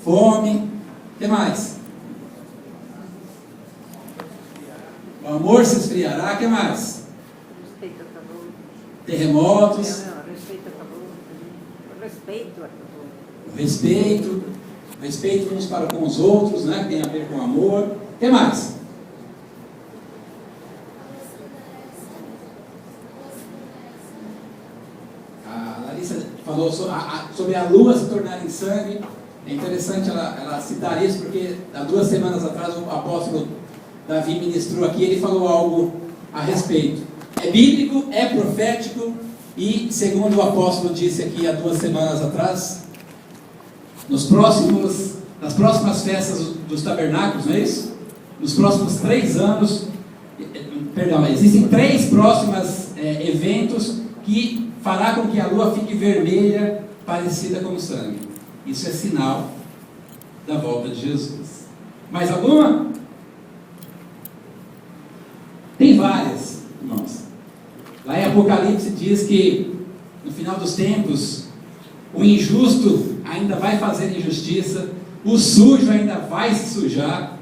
fome. O que mais? O amor se esfriará. O que mais? Respeito a todo. Terremotos. Respeito a todo. Respeito a todo. O respeito uns para com os outros, né? Que tem a ver com amor. O que mais? A Larissa falou sobre a lua se tornar em sangue. É interessante ela citar isso, porque há 2 semanas atrás o apóstolo Davi ministrou aqui, ele falou algo a respeito. É bíblico, é profético, e segundo o apóstolo disse aqui há 2 semanas atrás, nas próximas festas dos tabernáculos, não é isso? Nos próximos 3 anos, existem 3 próximos eventos que fará com que a lua fique vermelha, parecida com sangue. Isso é sinal da volta de Jesus. Mais alguma? Tem várias, irmãos. Lá em Apocalipse diz que no final dos tempos o injusto ainda vai fazer injustiça, o sujo ainda vai se sujar,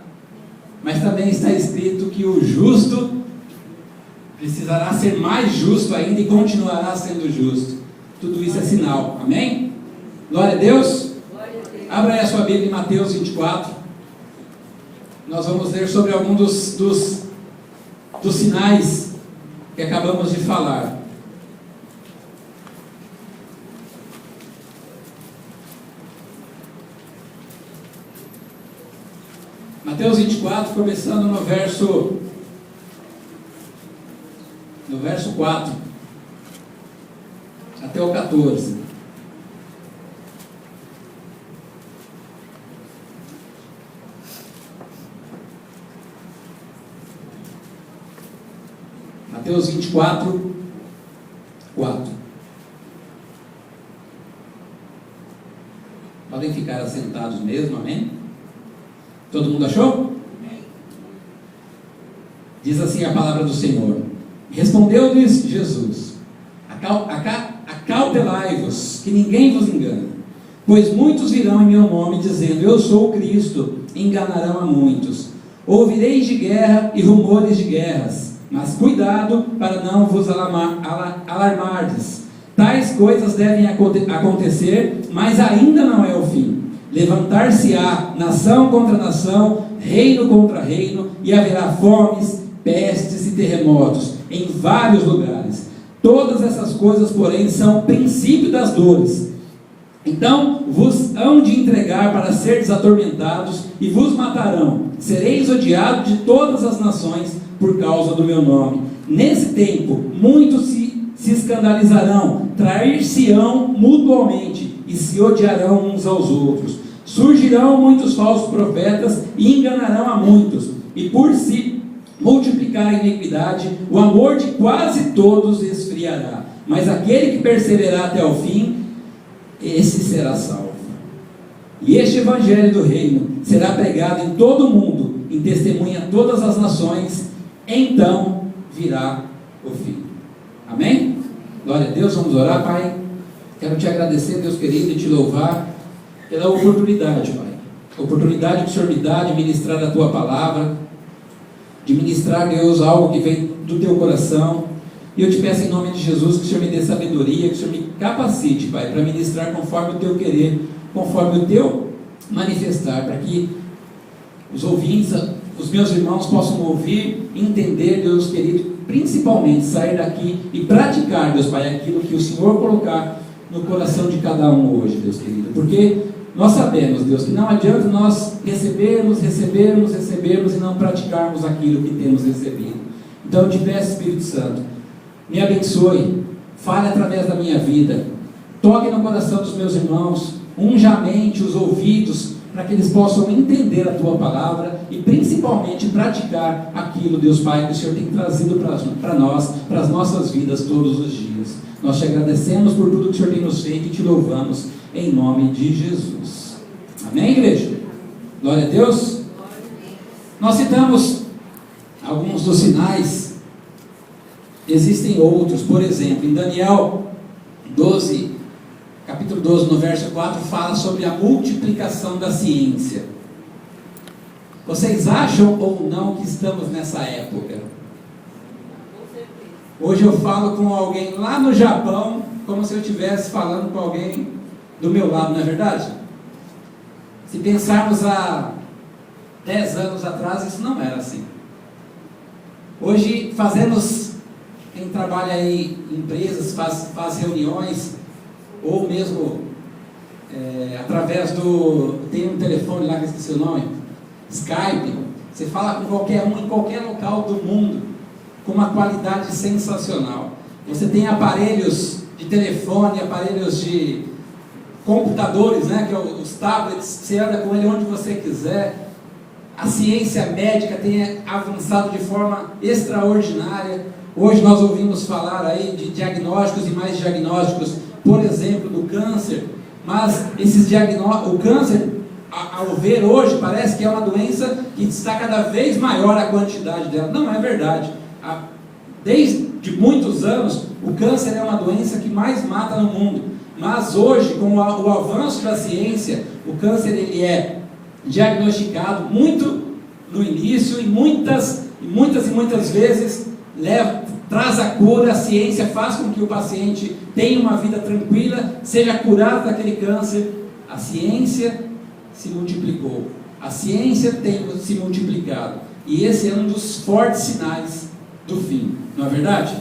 mas também está escrito que o justo precisará ser mais justo ainda e continuará sendo justo. Tudo isso é sinal, amém? Glória a Deus. Abra aí a sua Bíblia em Mateus 24. Nós vamos ler sobre algum dos sinais que acabamos de falar. Mateus 24, começando no verso 4 até o 14. Mateus 24, 4. Podem ficar assentados mesmo, amém? Todo mundo achou? Diz assim a palavra do Senhor. Respondeu-lhes Jesus: acautelai-vos, que ninguém vos engane, pois muitos virão em meu nome, dizendo: eu sou o Cristo, e enganarão a muitos. Ouvireis de guerra e rumores de guerras, mas cuidado para não vos alarmardes. Tais coisas devem acontecer, mas ainda não é o fim. Levantar-se-á nação contra nação, reino contra reino, e haverá fomes, pestes e terremotos em vários lugares. Todas essas coisas, porém, são o princípio das dores. Então vos hão de entregar para seres atormentados, e vos matarão. Sereis odiados de todas as nações por causa do meu nome. Nesse tempo, muitos se escandalizarão, trair-se-ão mutuamente, e se odiarão uns aos outros. Surgirão muitos falsos profetas, e enganarão a muitos. E por se multiplicar a iniquidade, o amor de quase todos esfriará. Mas aquele que perseverar até o fim, esse será salvo. E este evangelho do reino será pregado em todo o mundo, em testemunha a todas as nações, então virá o fim. Amém? Glória a Deus. Vamos orar, Pai. Quero te agradecer, Deus querido, e te louvar pela oportunidade, Pai. A oportunidade que o Senhor me dá de ministrar a Tua palavra, de ministrar, Deus, algo que vem do Teu coração. E eu te peço em nome de Jesus que o Senhor me dê sabedoria, que o Senhor me capacite, Pai, para ministrar conforme o Teu querer, conforme o Teu manifestar, para que os ouvintes, os meus irmãos possam ouvir, entender, Deus querido, principalmente sair daqui e praticar, Deus Pai, aquilo que o Senhor colocar no coração de cada um hoje, Deus querido, porque nós sabemos, Deus, que não adianta nós recebermos e não praticarmos aquilo que temos recebido. Então eu te peço, Espírito Santo, me abençoe, fale através da minha vida, toque no coração dos meus irmãos, unja a mente, os ouvidos, para que eles possam entender a Tua palavra e principalmente praticar aquilo, Deus Pai, que o Senhor tem trazido para nós, para as nossas vidas todos os dias. Nós te agradecemos por tudo que o Senhor tem nos feito e te louvamos em nome de Jesus. Amém, igreja? Glória a Deus. Nós citamos alguns dos sinais, existem outros. Por exemplo, em Daniel 12, capítulo 12, no verso 4, fala sobre a multiplicação da ciência. Vocês acham ou não que estamos nessa época? Hoje eu falo com alguém lá no Japão, como se eu estivesse falando com alguém do meu lado, não é verdade? Se pensarmos há 10 anos atrás, isso não era assim. Hoje fazemos, quem trabalha aí em empresas, faz reuniões, ou mesmo através tem um telefone lá que eu esqueci o nome, Skype, você fala com qualquer um em qualquer local do mundo, com uma qualidade sensacional. Você tem aparelhos de telefone, aparelhos de computadores, né, que é os tablets, você anda com ele onde você quiser. A ciência médica tem avançado de forma extraordinária. Hoje nós ouvimos falar aí de diagnósticos e mais diagnósticos, por exemplo, do câncer, mas o câncer, ao ver hoje, parece que é uma doença que está cada vez maior a quantidade dela. Não é verdade. Desde muitos anos, o câncer é uma doença que mais mata no mundo, mas hoje, com o avanço da ciência, o câncer ele é diagnosticado muito no início e muitas vezes traz a cura. A ciência faz com que o paciente tenha uma vida tranquila, seja curado daquele câncer. A ciência se multiplicou, a ciência tem se multiplicado, e esse é um dos fortes sinais do fim, não é verdade?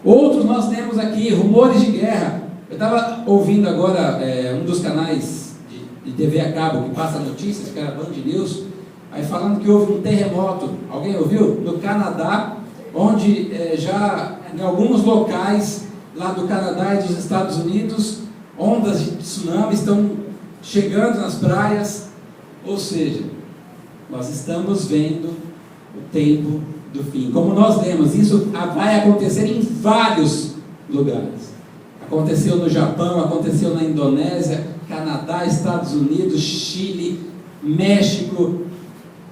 Outros nós temos aqui, rumores de guerra. Eu estava ouvindo agora um dos canais de TV a cabo que passa notícias, que era Band News, aí falando que houve um terremoto, alguém ouviu? No Canadá, onde já em alguns locais lá do Canadá e dos Estados Unidos, ondas de tsunami estão chegando nas praias. Ou seja, nós estamos vendo o tempo do fim. Como nós lemos, isso vai acontecer em vários lugares. Aconteceu no Japão, aconteceu na Indonésia, Canadá, Estados Unidos, Chile, México.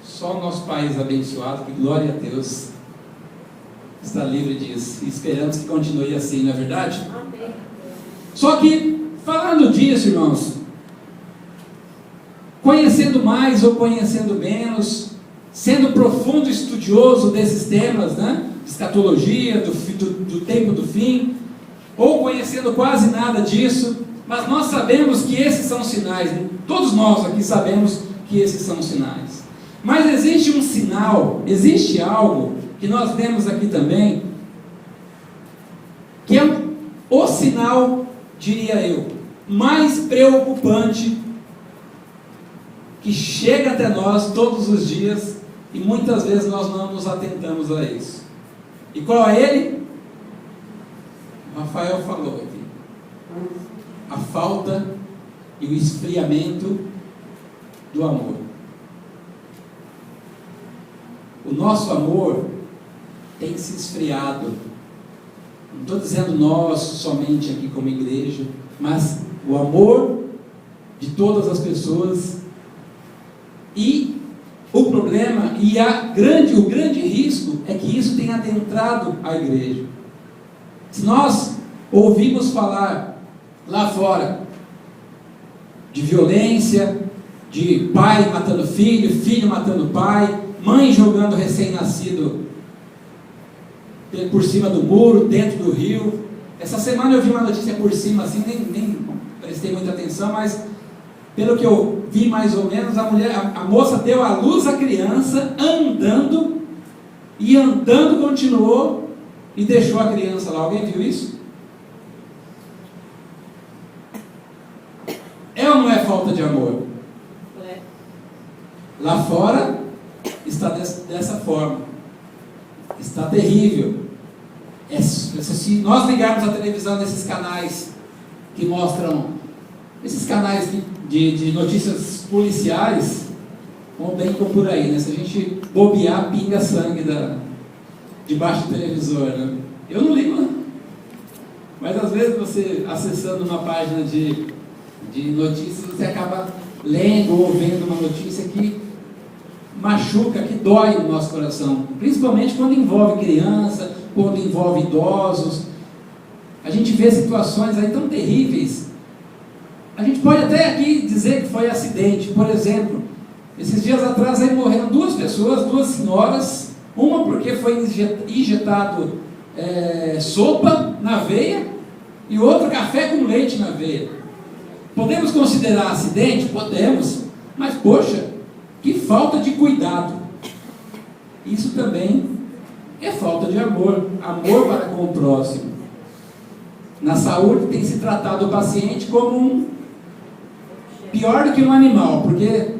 Só o nosso país abençoado, que glória a Deus, está livre disso. E esperamos que continue assim, não é verdade? Amém. Só que, falando disso, irmãos, conhecendo mais ou conhecendo menos, sendo profundo estudioso desses temas, né? Escatologia, do tempo do fim, ou conhecendo quase nada disso, mas nós sabemos que esses são sinais, né? Todos nós aqui sabemos que esses são sinais. Mas existe um sinal, existe algo que nós vemos aqui também, que é o sinal, diria eu, mais preocupante, que chega até nós todos os dias, e muitas vezes nós não nos atentamos a isso. E qual é ele? O Rafael falou aqui. A falta e o esfriamento do amor. O nosso amor tem se esfriado. Não estou dizendo nós somente aqui como igreja, mas o amor de todas as pessoas. E o problema e o grande risco é que isso tenha adentrado a igreja. Se nós ouvimos falar lá fora de violência, de pai matando filho, filho matando pai, mãe jogando recém-nascido por cima do muro, dentro do rio. Essa semana eu vi uma notícia por cima, assim, nem prestei muita atenção, mas pelo que eu vi mais ou menos, a moça deu à luz a criança andando, e andando continuou, e deixou a criança lá. Alguém viu isso? É ou não é falta de amor? É. Lá fora está dessa forma, está terrível. Se nós ligarmos a televisão nesses canais que mostram, esses canais de notícias policiais, vão bem por aí, né? Se a gente bobear, pinga sangue debaixo do televisor, né? Eu não ligo, não. Mas às vezes você, acessando uma página de notícias, você acaba lendo ou vendo uma notícia que machuca, que dói no nosso coração, principalmente quando envolve criança, quando envolve idosos. A gente vê situações aí tão terríveis A gente pode até aqui dizer que foi acidente. Por exemplo, esses dias atrás aí morreram 2 pessoas, 2 senhoras, uma porque foi injetado sopa na veia e outra café com leite na veia. Podemos considerar acidente? Podemos, mas poxa, que falta de cuidado. Isso também é falta de amor para com o próximo. Na saúde tem se tratado o paciente como pior do que um animal, porque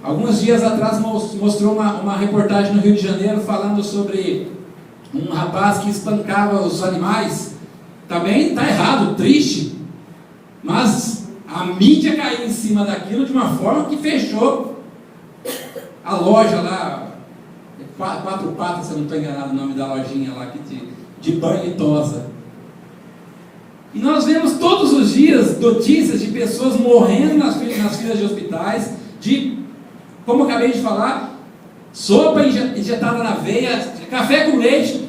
alguns dias atrás mostrou uma reportagem no Rio de Janeiro falando sobre um rapaz que espancava os animais. Também está errado, triste, mas a mídia caiu em cima daquilo de uma forma que fechou a loja lá, 4 Patas, se eu não estou enganado o nome da lojinha lá, de banho e tosa. E nós vemos todos os dias notícias de pessoas morrendo nas filas de hospitais, como eu acabei de falar, sopa injetada na veia, café com leite.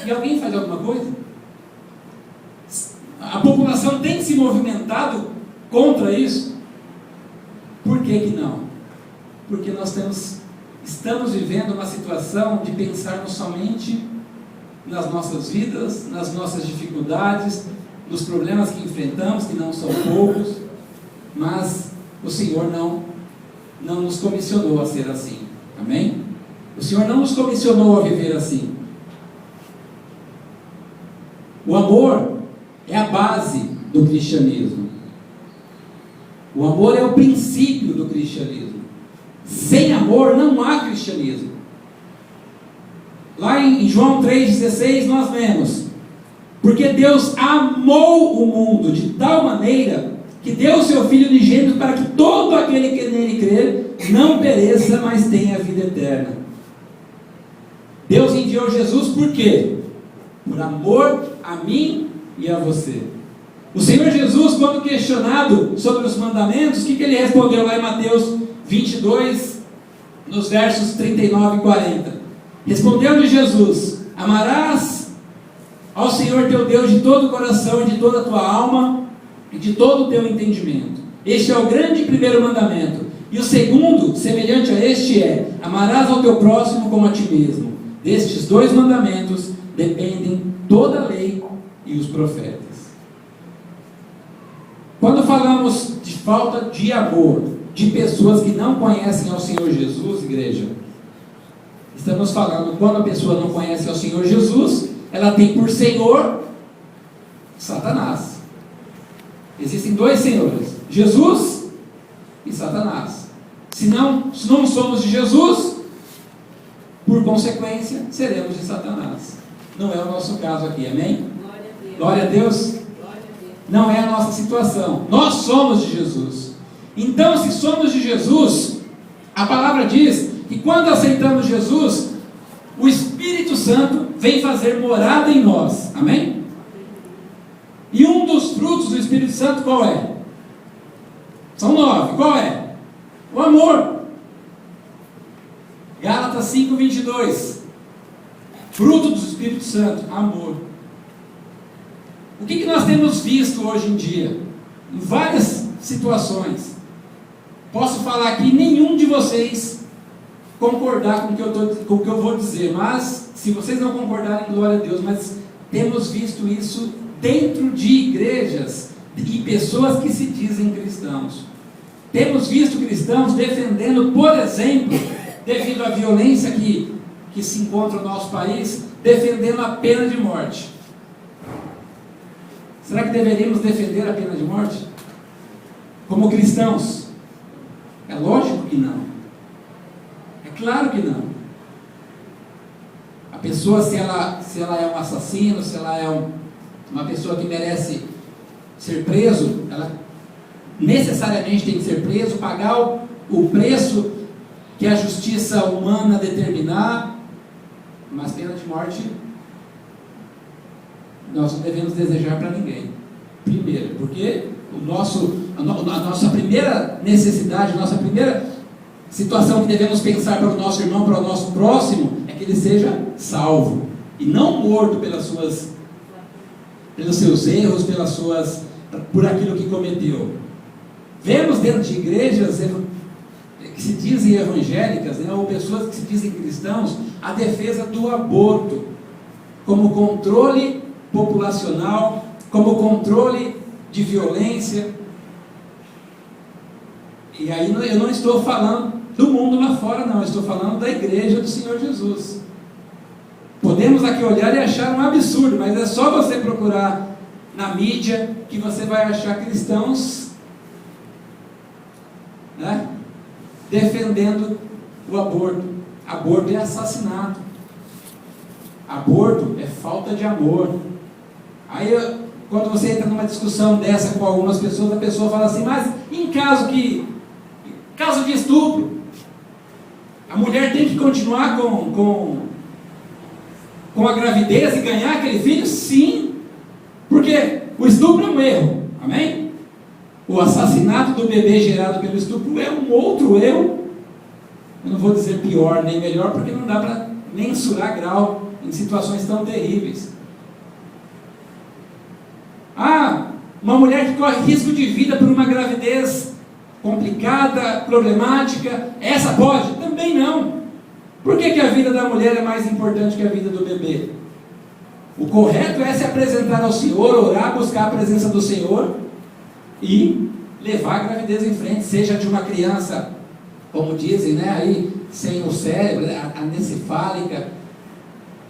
E alguém faz alguma coisa? A população tem se movimentado contra isso? Por que não? Porque nós estamos vivendo uma situação de pensarmos somente nas nossas vidas, nas nossas dificuldades, nos problemas que enfrentamos, que não são poucos, mas o Senhor não nos comissionou a ser assim, amém? O Senhor não nos comissionou a viver assim. O amor é a base do cristianismo. O amor é o princípio do cristianismo. Sem amor não há cristianismo. Lá em João 3,16 nós lemos: porque Deus amou o mundo de tal maneira que deu o seu Filho unigênito para que todo aquele que nele crer não pereça, mas tenha a vida eterna. Deus enviou Jesus por quê? Por amor a mim e a você. O Senhor Jesus, quando questionado sobre os mandamentos, o que ele respondeu lá em Mateus 22, nos versos 39 e 40? Respondeu-lhe Jesus: amarás ao Senhor teu Deus de todo o coração e de toda a tua alma e de todo o teu entendimento. Este é o grande primeiro mandamento. E o segundo, semelhante a este, é: amarás ao teu próximo como a ti mesmo. Destes 2 mandamentos dependem toda a lei e os profetas. Quando falamos de falta de amor de pessoas que não conhecem ao Senhor Jesus, igreja, estamos falando, quando a pessoa não conhece ao Senhor Jesus, ela tem por Senhor Satanás. Existem 2 senhores, Jesus e Satanás. Se não somos de Jesus, por consequência, seremos de Satanás. Não é o nosso caso aqui, amém? Glória a Deus. Não é a nossa situação. Nós somos de Jesus. Então, se somos de Jesus, a palavra diz que quando aceitamos Jesus, o Espírito Santo vem fazer morada em nós. Amém? E um dos frutos do Espírito Santo qual é? São 9. Qual é? O amor. Gálatas 5:22. Fruto do Espírito Santo, amor. O que nós temos visto hoje em dia? Em várias situações. Posso falar aqui, nenhum de vocês concordar com o que eu vou dizer, mas se vocês não concordarem, glória a Deus, mas temos visto isso dentro de igrejas e pessoas que se dizem cristãos. Temos visto cristãos defendendo, por exemplo, devido à violência que se encontra no nosso país, defendendo a pena de morte. Será que deveríamos defender a pena de morte? Como cristãos? É lógico que não. É claro que não. A pessoa, se ela é um assassino, se ela é uma pessoa que merece ser preso, ela necessariamente tem que ser preso, pagar o preço que a justiça humana determinar, mas pena de morte nós não devemos desejar para ninguém. Primeiro, porque a nossa primeira necessidade, a nossa primeira situação que devemos pensar para o nosso irmão, para o nosso próximo, é que ele seja salvo e não morto pelos seus erros, pelas suas por aquilo que cometeu. Vemos dentro de igrejas que se dizem evangélicas, né, ou pessoas que se dizem cristãos, a defesa do aborto como controle populacional, como controle de violência. E aí eu não estou falando do mundo lá fora, não, eu estou falando da igreja do Senhor Jesus. Podemos aqui olhar e achar um absurdo, mas é só você procurar na mídia que você vai achar cristãos, né, defendendo o aborto. Aborto é assassinato. Aborto é falta de amor. Aí, quando você entra numa discussão dessa com algumas pessoas, a pessoa fala assim, mas em caso de estupro, a mulher tem que continuar com a gravidez e ganhar aquele filho? Sim, porque o estupro é um erro, amém? O assassinato do bebê gerado pelo estupro é um outro erro. Eu não vou dizer pior nem melhor, porque não dá para mensurar grau em situações tão terríveis. Uma mulher que corre risco de vida por uma gravidez complicada, problemática, essa pode? Também não. Por que a vida da mulher é mais importante que a vida do bebê? O correto é se apresentar ao Senhor, orar, buscar a presença do Senhor e levar a gravidez em frente, seja de uma criança, como dizem, né, aí, sem o cérebro, anencefálica.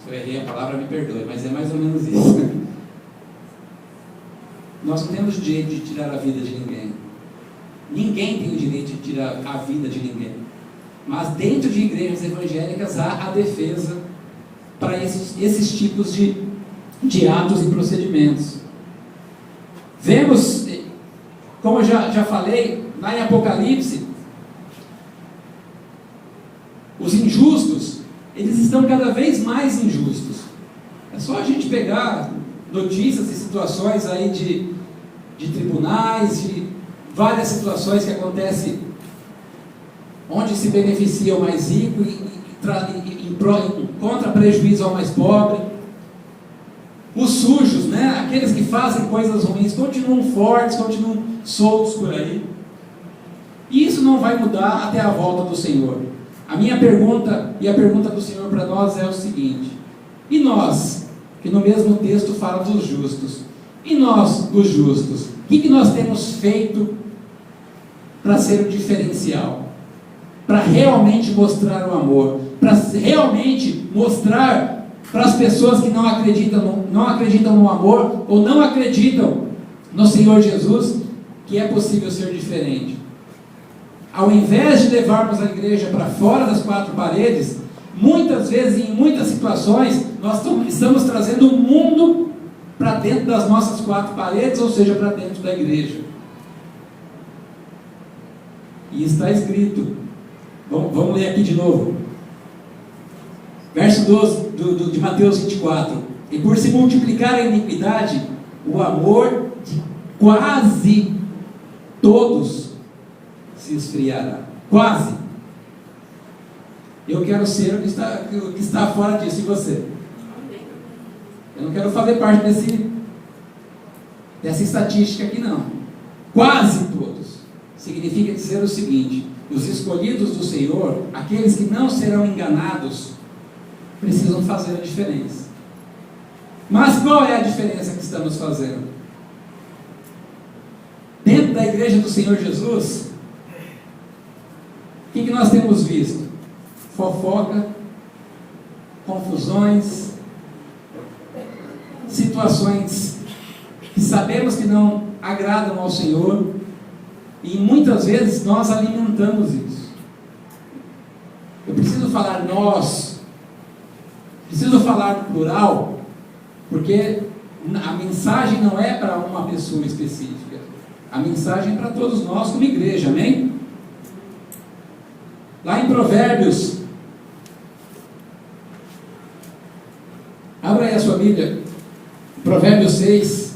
Se eu errei a palavra, me perdoe, mas é mais ou menos isso. Nós não temos o direito de tirar a vida de ninguém. Ninguém tem o direito de tirar a vida de ninguém. Mas dentro de igrejas evangélicas há a defesa para esses tipos de atos e procedimentos. Vemos, como eu já falei, lá em Apocalipse, os injustos, eles estão cada vez mais injustos. É só a gente pegar notícias e situações aí de tribunais, de várias situações que acontecem onde se beneficia o mais rico e contra prejuízo ao mais pobre. Os sujos, né? Aqueles que fazem coisas ruins, continuam fortes, continuam soltos por aí. E isso não vai mudar até a volta do Senhor. A minha pergunta e a pergunta do Senhor para nós é o seguinte: e nós, que no mesmo texto fala dos justos, e nós, os justos, o que nós temos feito para ser o diferencial? Para realmente mostrar o amor, para realmente mostrar para as pessoas que não acreditam no amor, ou não acreditam no Senhor Jesus, que é possível ser diferente. Ao invés de levarmos a igreja para fora das quatro paredes, muitas vezes, em muitas situações, nós estamos trazendo o mundo para dentro das nossas quatro paredes, ou seja, para dentro da igreja. E está escrito, vamos ler aqui de novo, verso 12 de Mateus 24: e por se multiplicar a iniquidade, o amor de quase todos se esfriará. Quase. Eu quero ser o que está fora disso. E você? Eu não quero fazer parte dessa estatística aqui, não. Quase todos. Significa dizer o seguinte: os escolhidos do Senhor, aqueles que não serão enganados, precisam fazer a diferença. Mas qual é a diferença que estamos fazendo? Dentro da igreja do Senhor Jesus, o que nós temos visto? Fofoca, confusões, situações que sabemos que não agradam ao Senhor, e muitas vezes nós alimentamos isso. Eu preciso falar nós, preciso falar no plural, porque a mensagem não é para uma pessoa específica, a mensagem é para todos nós como igreja, amém? Lá em Provérbios, abra aí a sua Bíblia, Provérbios 6.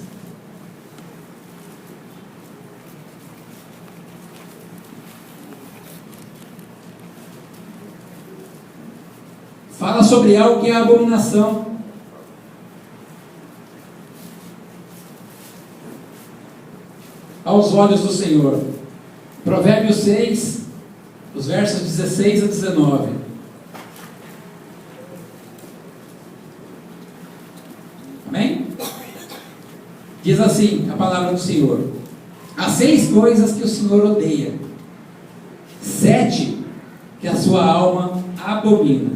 Fala sobre algo que é abominação. aos olhos do Senhor. Provérbios 6, os versos 16 a 19. Amém? Diz assim a palavra do Senhor: há 6 coisas que o Senhor odeia, 7 que a sua alma abomina: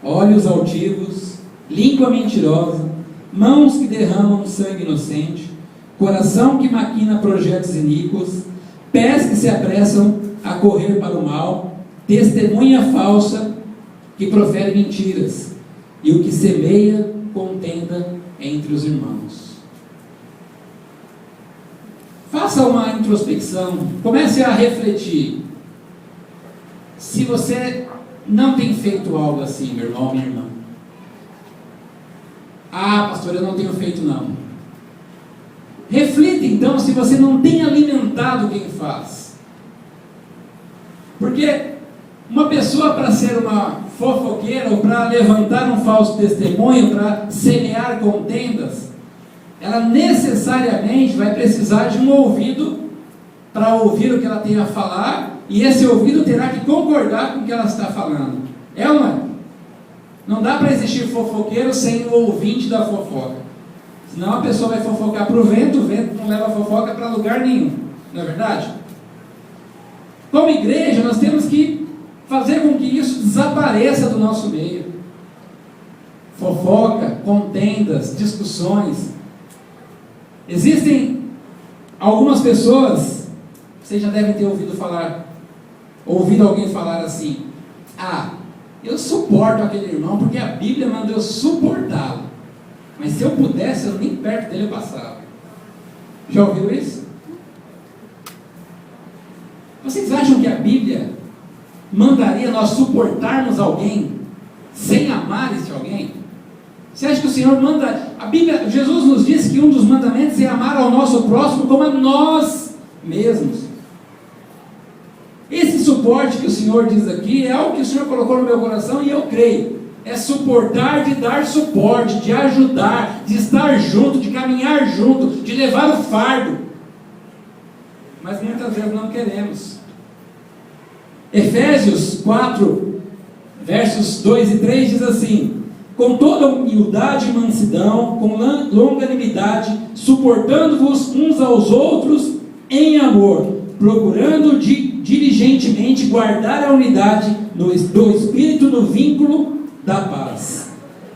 olhos altivos, língua mentirosa, mãos que derramam sangue inocente, coração que maquina projetos iníquos, pés que se apressam a correr para o mal, testemunha falsa que profere mentiras, e o que semeia contenda entre os irmãos. Faça uma introspecção, comece a refletir. Se você não tem feito algo assim, meu irmão, minha irmã. Ah, pastor, eu não tenho feito não. Reflita então se você não tem alimentado quem faz. Porque uma pessoa, para ser uma fofoqueira, ou para levantar um falso testemunho, para semear contendas, ela necessariamente vai precisar de um ouvido para ouvir o que ela tem a falar, e esse ouvido terá que concordar com o que ela está falando. É ou não é? Não dá para existir fofoqueiro sem o ouvinte da fofoca. Senão a pessoa vai fofocar para o vento não leva a fofoca para lugar nenhum. Não é verdade? Como igreja, nós temos que fazer com que isso desapareça do nosso meio. Fofoca, contendas, discussões. Existem algumas pessoas, vocês já devem ter ouvido alguém falar assim: ah, eu suporto aquele irmão porque a Bíblia mandou eu suportá-lo, mas se eu pudesse, eu nem perto dele passava. Já ouviu isso? Vocês acham que a Bíblia mandaria nós suportarmos alguém sem amar esse alguém? Você acha que o Senhor manda? A Bíblia, Jesus nos disse que um dos mandamentos é amar ao nosso próximo como a nós mesmos. Esse suporte que o Senhor diz aqui é algo que o Senhor colocou no meu coração, e eu creio. É suportar, de dar suporte, de ajudar, de estar junto, de caminhar junto, de levar o fardo. Mas muitas vezes não queremos. Efésios 4, versos 2 e 3 diz assim: com toda humildade e mansidão, com longanimidade, suportando-vos uns aos outros em amor, procurando diligentemente guardar a unidade do Espírito no vínculo da paz.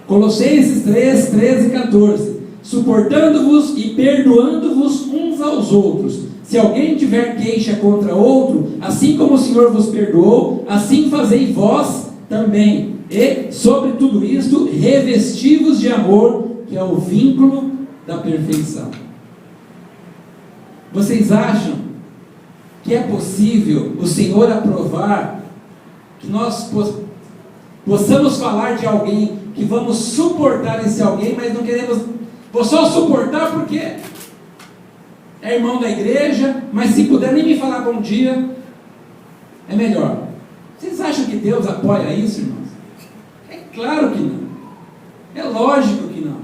Colossenses 3, 13 e 14: suportando-vos e perdoando-vos uns aos outros. Se alguém tiver queixa contra outro, assim como o Senhor vos perdoou, assim fazei vós também. E, sobre tudo isto, revesti-vos de amor, que é o vínculo da perfeição. Vocês acham que é possível o Senhor aprovar que nós possamos falar de alguém, que vamos suportar esse alguém, mas não queremos, vou só suportar porque é irmão da igreja, mas se puder nem me falar bom dia, é melhor. Vocês acham que Deus apoia isso, irmãos? É claro que não. É lógico que não.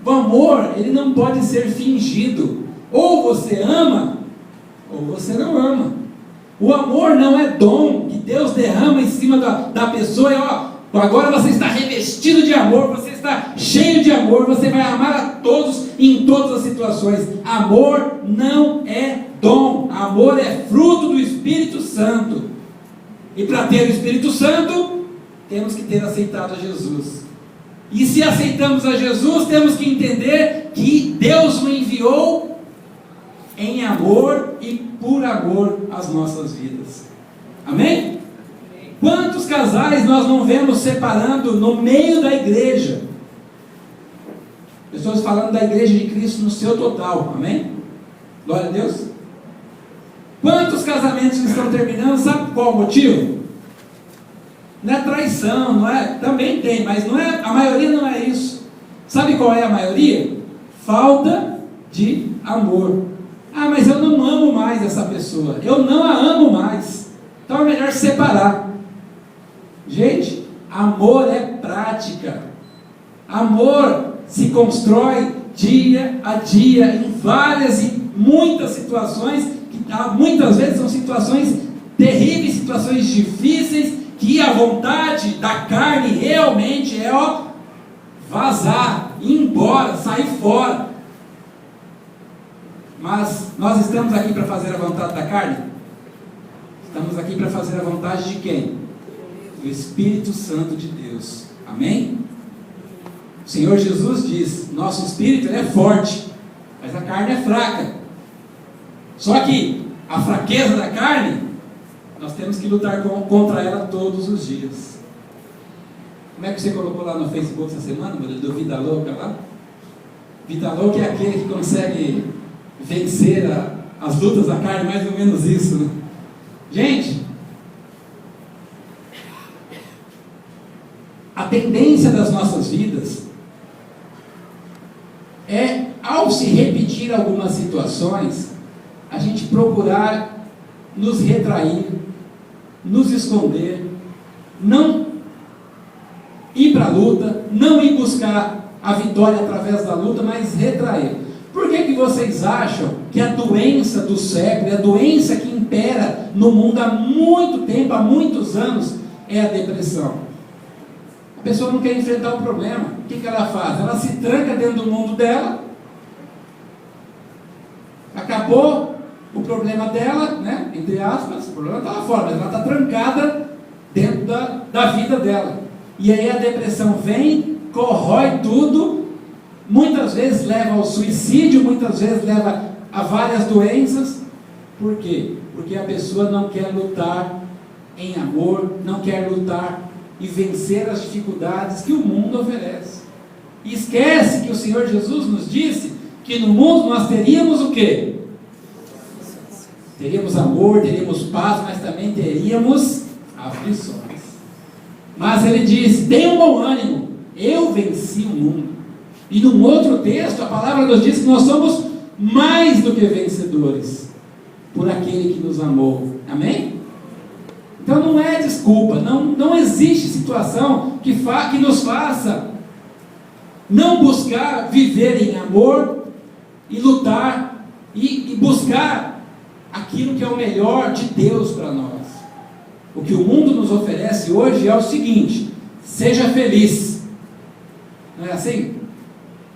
O amor, ele não pode ser fingido. Ou você ama, ou você não ama. O amor não é dom que Deus derrama em cima da pessoa e agora você está revestido de amor, você está cheio de amor, você vai amar a todos em todas as situações. Amor não é dom, amor é fruto do Espírito Santo. E para ter o Espírito Santo, temos que ter aceitado a Jesus. E se aceitamos a Jesus, temos que entender que Deus o enviou em amor e por amor às nossas vidas. Amém? Quantos casais nós não vemos separando no meio da igreja? Pessoas falando da igreja de Cristo no seu total. Amém? Glória a Deus. Quantos casamentos estão terminando? Sabe qual o motivo? Não é traição, não é? Também tem, mas não é, a maioria não é isso. Sabe qual é a maioria? Falta de amor. Ah, mas eu não amo mais essa pessoa. Eu não a amo mais. Então é melhor separar. Gente, amor é prática. Amor se constrói dia a dia, em várias muitas situações, que muitas vezes são situações terríveis, situações difíceis, que a vontade da carne realmente é vazar, ir embora, sair fora. Mas nós estamos aqui para fazer a vontade da carne? Estamos aqui para fazer a vontade de quem? Do Espírito Santo de Deus. Amém? O Senhor Jesus diz, nosso espírito ele é forte, mas a carne é fraca. Só que a fraqueza da carne, nós temos que lutar contra ela todos os dias. Como é que você colocou lá no Facebook essa semana, do Vida Louca lá? Vida Louca é aquele que consegue vencer as lutas da carne, mais ou menos isso, né? Gente, a tendência das nossas vidas é, ao se repetir algumas situações, a gente procurar nos retrair, nos esconder, não ir para a luta, não ir buscar a vitória através da luta, mas retrair. Por que vocês acham que a doença do século, a doença que impera no mundo há muito tempo, há muitos anos, é a depressão? A pessoa não quer enfrentar o problema. O que ela faz? Ela se tranca dentro do mundo dela, acabou o problema dela, né? Entre aspas, o problema está lá fora, mas ela está trancada dentro da vida dela. E aí a depressão vem, corrói tudo, muitas vezes leva ao suicídio, muitas vezes leva a várias doenças. Por quê? Porque a pessoa não quer lutar em amor, não quer lutar e vencer as dificuldades que o mundo oferece. E esquece que o Senhor Jesus nos disse que no mundo nós teríamos o quê? Teríamos amor, teríamos paz, mas também teríamos aflições. Mas ele disse, tenham bom ânimo, eu venci o mundo. E num outro texto, a palavra nos diz que nós somos mais do que vencedores, por aquele que nos amou. Amém? Então não é desculpa, não existe situação que nos faça não buscar viver em amor e lutar e buscar aquilo que é o melhor de Deus para nós. O que o mundo nos oferece hoje é o seguinte: seja feliz. Não é assim?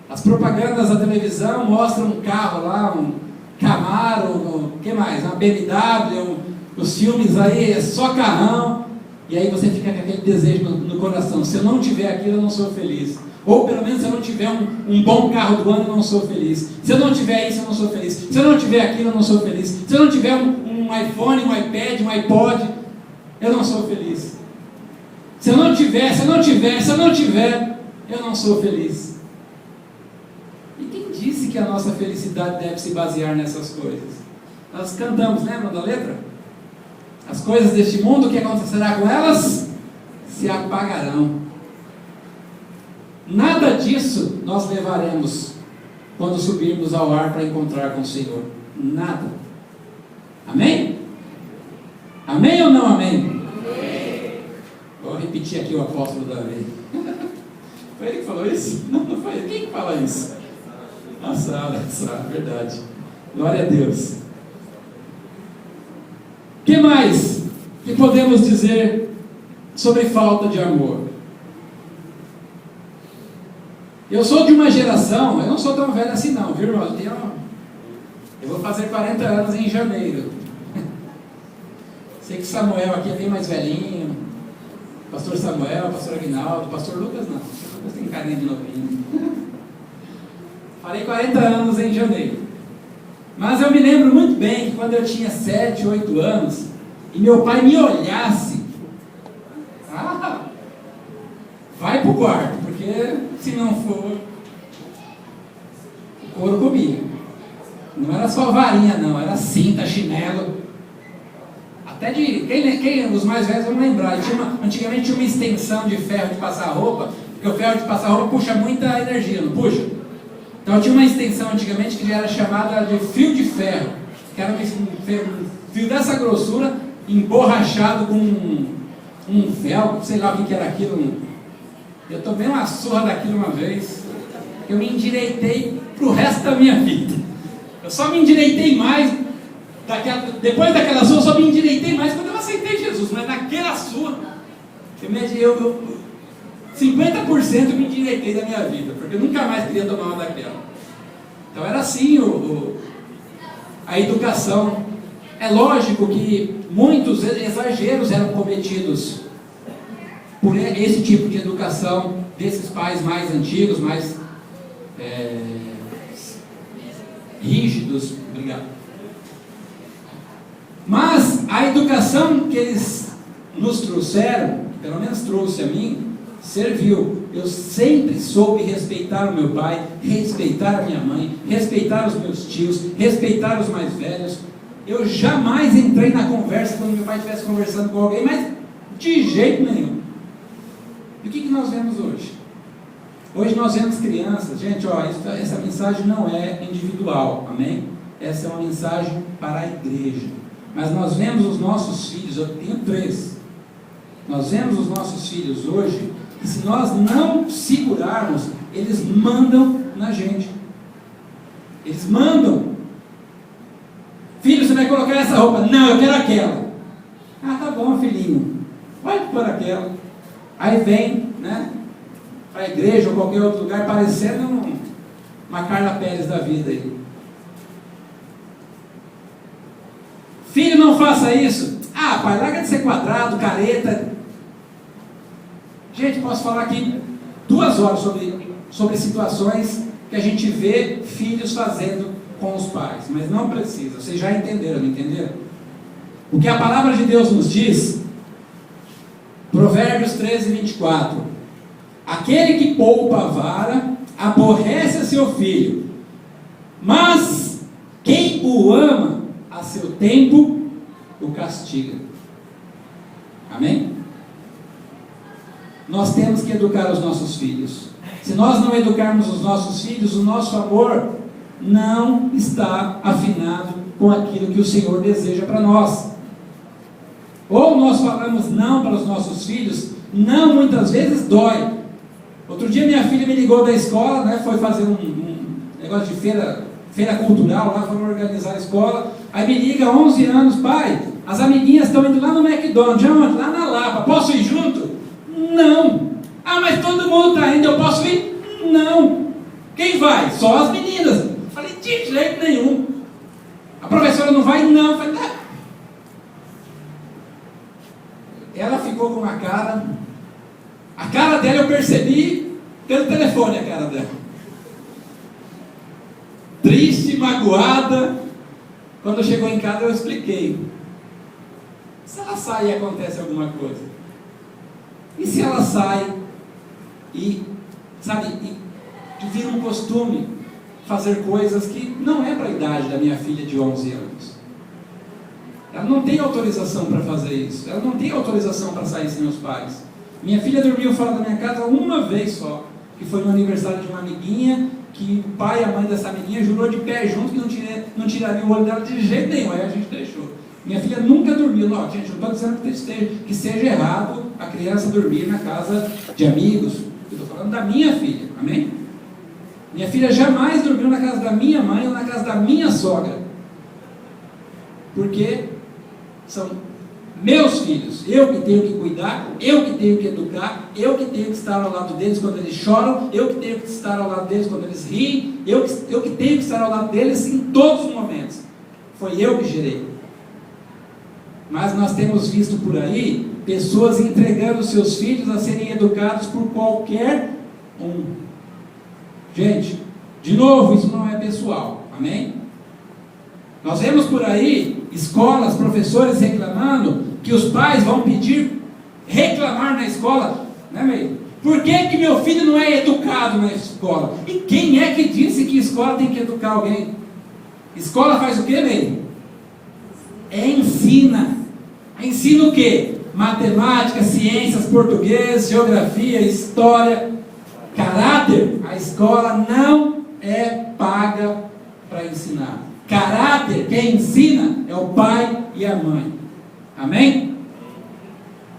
As propagandas da televisão mostram um carro lá, um Camaro, o que mais? Uma BMW, os filmes aí é só carrão, e aí você fica com aquele desejo no coração: se eu não tiver aquilo, eu não sou feliz. Ou pelo menos se eu não tiver um bom carro do ano, eu não sou feliz. Se eu não tiver isso, eu não sou feliz. Se eu não tiver aquilo, eu não sou feliz. Se eu não tiver um iPhone, um iPad, um iPod, eu não sou feliz. Se eu não tiver, eu não sou feliz. E quem disse que a nossa felicidade deve se basear nessas coisas? Nós cantamos, lembram da letra? As coisas deste mundo, o que acontecerá com elas? Se apagarão. Nada disso nós levaremos quando subirmos ao ar para encontrar com o Senhor. Nada. Amém? Amém ou não amém? Amém. Vou repetir aqui o apóstolo Davi. Foi ele que falou isso? Não foi ele. Quem que fala isso? Nossa, olha só, verdade. Glória a Deus. O que mais que podemos dizer sobre falta de amor? Eu sou de uma geração, eu não sou tão velho assim não, viu, irmão? Eu vou fazer 40 anos em janeiro. Sei que Samuel aqui é bem mais velhinho. Pastor Samuel, Pastor Aguinaldo, Pastor Lucas não. Lucas tem carinha de novinho. Farei 40 anos em janeiro. Mas eu me lembro muito bem que quando eu tinha 7, 8 anos, e meu pai me olhasse, vai pro quarto, porque se não for, o couro comia. Não era só varinha não, era cinta, chinelo. Até quem os mais velhos vão lembrar, antigamente tinha uma extensão de ferro de passar roupa, porque o ferro de passar roupa puxa muita energia, não puxa? Então tinha uma extensão antigamente que era chamada de fio de ferro, que era um fio dessa grossura, emborrachado com um velcro, sei lá o que era aquilo. Eu tomei uma surra daquilo uma vez, eu me endireitei pro resto da minha vida. Eu só me endireitei mais, depois daquela sua, eu só me endireitei mais quando eu aceitei Jesus, mas naquela sua, 50% eu me endireitei da minha vida, porque eu nunca mais queria tomar uma daquela. Então era assim a educação. É lógico que muitos exageros eram cometidos por esse tipo de educação, desses pais mais antigos, mais rígidos. Obrigado. Mas a educação que eles nos trouxeram, pelo menos trouxe a mim, serviu. Eu sempre soube respeitar o meu pai, respeitar a minha mãe, respeitar os meus tios, respeitar os mais velhos. Eu jamais entrei na conversa quando meu pai estivesse conversando com alguém, mas de jeito nenhum. E o que nós vemos hoje? Hoje nós vemos crianças, gente, essa mensagem não é individual, amém? Essa é uma mensagem para a igreja. Mas nós vemos os nossos filhos, eu tenho 3. Nós vemos os nossos filhos hoje, e se nós não segurarmos, eles mandam na gente. Eles mandam. Filho, você vai colocar essa roupa? Não, eu quero aquela. Ah, tá bom, filhinho. Pode pôr aquela. Aí vem, né, para a igreja ou qualquer outro lugar, parecendo uma Carla Pérez da vida aí. Filho, não faça isso. Ah, pai, larga de ser quadrado, careta. Gente, posso falar aqui 2 horas sobre situações que a gente vê filhos fazendo com os pais, mas não precisa. Vocês já entenderam, não entenderam? O que a palavra de Deus nos diz, Provérbios 13:24: aquele que poupa a vara aborrece a seu filho, mas quem o ama a seu tempo o castiga. Amém? Nós temos que educar os nossos filhos. Se nós não educarmos os nossos filhos, o nosso amor não está afinado com aquilo que o Senhor deseja para nós. Ou nós falamos não para os nossos filhos, não muitas vezes dói. Outro dia minha filha me ligou da escola, né, foi fazer um negócio de feira cultural, lá foram organizar a escola. Aí me liga, 11 anos, pai, as amiguinhas estão indo lá no McDonald's, lá na Lapa, posso ir junto? Não. Ah, mas todo mundo está indo, eu posso ir? Não. Quem vai? Só as meninas. Falei, de jeito nenhum. A professora não vai? Não. Falei, não. Ela ficou com uma cara. A cara dela eu percebi pelo telefone, a cara dela. Triste, magoada. Quando chegou em casa eu expliquei. Se ela sai e acontece alguma coisa? E se ela sai e, sabe, e vira um costume fazer coisas que não é para a idade da minha filha de 11 anos. Ela não tem autorização para fazer isso. Ela não tem autorização para sair sem os pais. Minha filha dormiu fora da minha casa uma vez só, que foi no aniversário de uma amiguinha, que o pai e a mãe dessa amiguinha jurou de pé junto que não tiraria o olho dela de jeito nenhum. Aí a gente deixou. Minha filha nunca dormiu. Não, gente, não estou dizendo que seja errado a criança dormir na casa de amigos. Eu estou falando da minha filha, amém? Minha filha jamais dormiu na casa da minha mãe ou na casa da minha sogra. Porque são meus filhos. Eu que tenho que cuidar, eu que tenho que educar, eu que tenho que estar ao lado deles quando eles choram, eu que tenho que estar ao lado deles quando eles riem, eu que tenho que estar ao lado deles em todos os momentos. Foi eu que gerei. Mas nós temos visto por aí pessoas entregando seus filhos a serem educados por qualquer um. Gente, de novo, isso não é pessoal, amém? Nós vemos por aí escolas, professores reclamando que os pais vão reclamar na escola, né, meio? Por que meu filho não é educado na escola? E quem é que disse que escola tem que educar alguém? Escola faz o quê, meio? Ensina. Ensina o quê? Matemática, ciências, português, geografia, história, caráter. A escola não é paga para ensinar. Caráter, quem ensina é o pai e a mãe. Amém?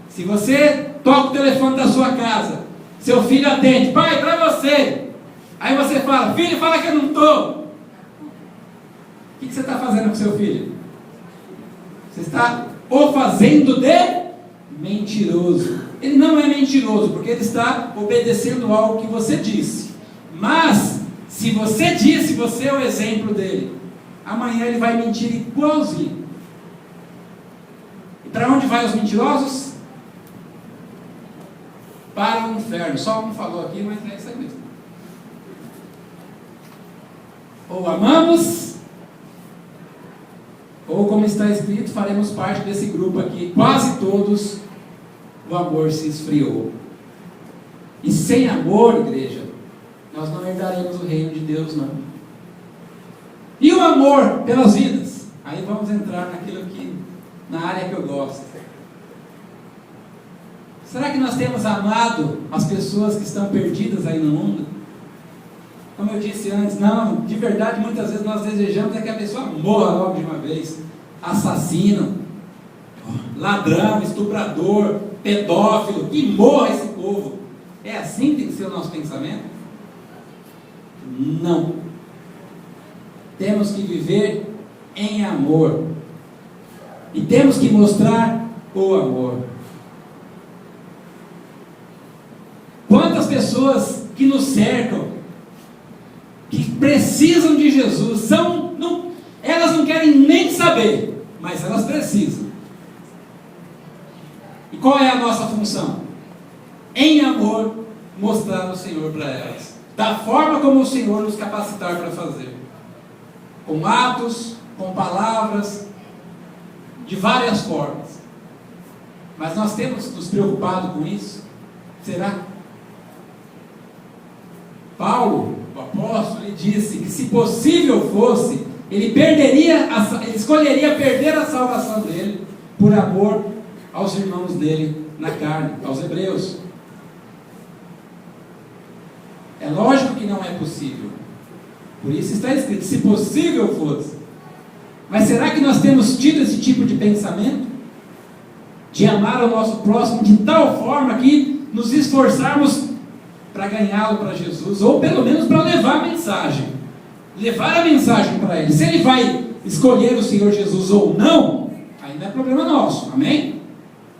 Se você toca o telefone da sua casa, seu filho atende, pai, para você. Aí você fala, filho, fala que eu não estou. O que você está fazendo com seu filho? Você está o fazendo de mentiroso. Ele não é mentiroso, porque ele está obedecendo algo que você disse. Mas, se você disse, você é o exemplo dele. Amanhã ele vai mentir igualzinho. E para onde vai os mentirosos? Para o inferno. Só um falou aqui, mas é isso aí mesmo. Ou amamos, ou como está escrito, faremos parte desse grupo aqui. Quase todos, o amor se esfriou. E sem amor, igreja, nós não herdaremos o reino de Deus, não. E o amor pelas vidas? Aí vamos entrar na área que eu gosto. Será que nós temos amado as pessoas que estão perdidas aí no mundo? Como eu disse antes, não, de verdade, muitas vezes nós desejamos que a pessoa morra logo de uma vez. Assassino, ladrão, estuprador, pedófilo, que morra esse povo. É assim que tem que ser o nosso pensamento? Não. Temos que viver em amor. E temos que mostrar o amor. Quantas pessoas que nos cercam, que precisam de Jesus, elas não querem nem saber, mas elas precisam. E qual é a nossa função? Em amor, mostrar o Senhor para elas, da forma como o Senhor nos capacitar para fazer, com atos, com palavras, de várias formas. Mas nós temos nos preocupado com isso? Será? Paulo, o apóstolo, ele disse que se possível fosse, ele escolheria perder a salvação dele por amor aos irmãos dele na carne, aos hebreus. É lógico que não é possível. Por isso está escrito, se possível fosse. Mas será que nós temos tido esse tipo de pensamento? De amar o nosso próximo de tal forma que nos esforçarmos para ganhá-lo para Jesus, ou pelo menos para levar a mensagem. Levar a mensagem para ele. Se ele vai escolher o Senhor Jesus ou não, aí não é problema nosso, amém?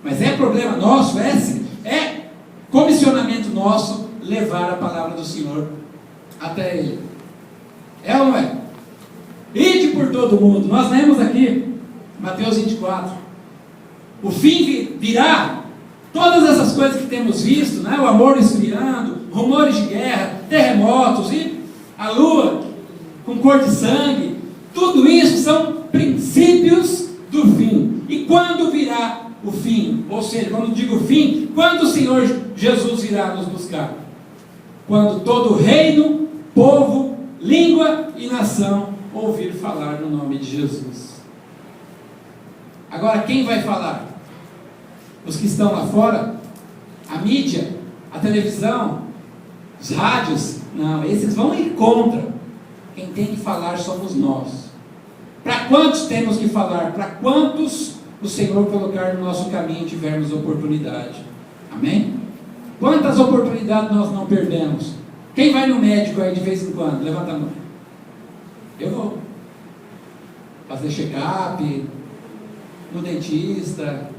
Mas é problema nosso, é comissionamento nosso levar a palavra do Senhor até ele. É ou não é? Ide por todo mundo. Nós lemos aqui, Mateus 24. O fim virá. Todas essas coisas que temos visto, né? O amor esfriando, rumores de guerra, terremotos, e a lua com cor de sangue. Tudo isso são princípios do fim. E quando virá o fim? Ou seja, quando digo fim, quando o Senhor Jesus virá nos buscar? Quando todo reino, povo, língua e nação ouvir falar no nome de Jesus. Agora, quem vai falar? Os que estão lá fora? A mídia? A televisão? Os rádios? Não, esses vão ir contra. Quem tem que falar somos nós. Para quantos temos que falar? Para quantos o Senhor colocar no nosso caminho e tivermos oportunidade? Amém? Quantas oportunidades nós não perdemos? Quem vai no médico aí de vez em quando? Levanta a mão. Eu vou fazer check-up, no dentista.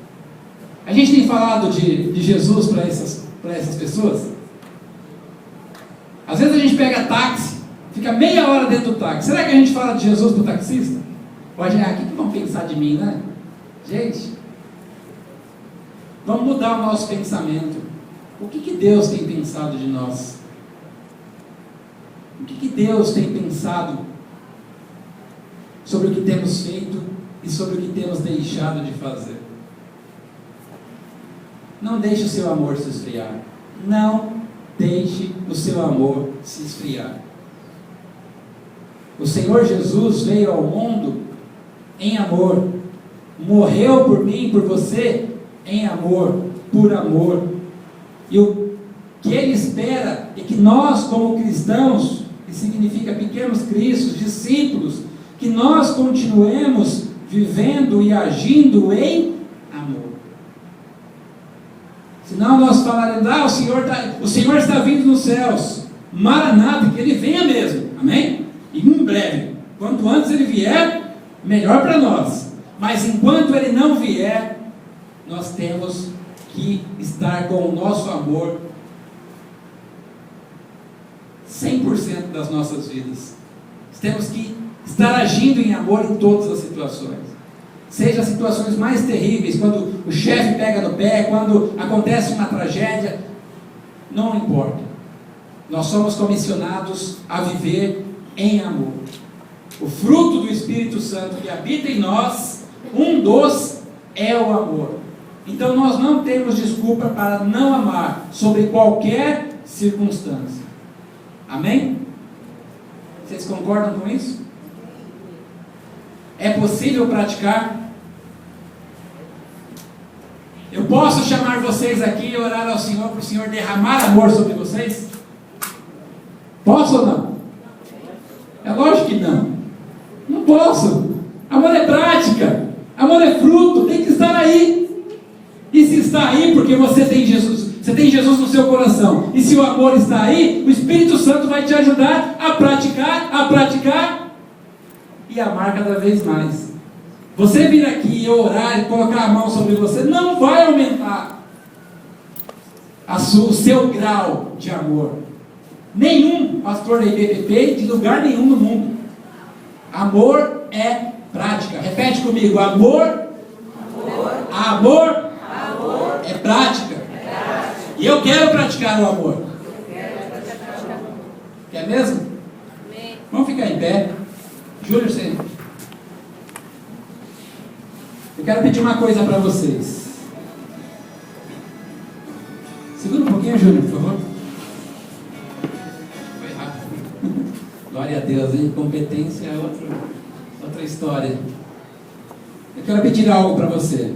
A gente tem falado de Jesus para essas pessoas. Às vezes a gente pega táxi, fica meia hora dentro do táxi. Será que a gente fala de Jesus para o taxista? Pode, o que vão pensar de mim, né? Gente, vamos mudar o nosso pensamento. O que Deus tem pensado de nós? O que Deus tem pensado sobre o que temos feito e sobre o que temos deixado de fazer? Não deixe o seu amor se esfriar. Não deixe o seu amor se esfriar. O Senhor Jesus veio ao mundo em amor. Morreu por mim e por você em amor, por amor. E o que Ele espera é que nós, como cristãos, que significa pequenos cristos, discípulos, que nós continuemos vivendo e agindo em amor. Senão nós falaremos, o Senhor está vindo nos céus. Maranata, que Ele venha mesmo, amém? E em breve. Quanto antes ele vier, melhor para nós. Mas enquanto ele não vier, nós temos que estar com o nosso amor 100% das nossas vidas. Temos que estar agindo em amor em todas as situações. Seja as situações mais terríveis, quando o chefe pega no pé, quando acontece uma tragédia, não importa. Nós somos comissionados a viver em amor. O fruto do Espírito Santo que habita em nós, um dos é o amor. Então nós não temos desculpa para não amar sobre qualquer circunstância. Amém? Vocês concordam com isso? É possível praticar? Eu posso chamar vocês aqui e orar ao Senhor para o Senhor derramar amor sobre vocês? Posso ou não? É lógico que não. Não posso. Amor é prática. Amor é fruto. Tem que estar aí. E se está aí porque você tem Jesus, você tem Jesus no seu coração, e se o amor está aí, o Espírito Santo vai te ajudar a praticar e amar cada vez mais. Você vir aqui e orar e colocar a mão sobre você, não vai aumentar o seu grau de amor. Nenhum pastor da IBPP, de lugar nenhum no mundo. Amor é prática. Repete comigo: amor é prática. E eu quero praticar o amor. Quer mesmo? Vamos ficar em pé. Júlio, você. Eu quero pedir uma coisa para vocês. Segura um pouquinho, Júlio, por favor. Foi rápido. Glória a Deus, hein? Competência é outra história. Eu quero pedir algo para você.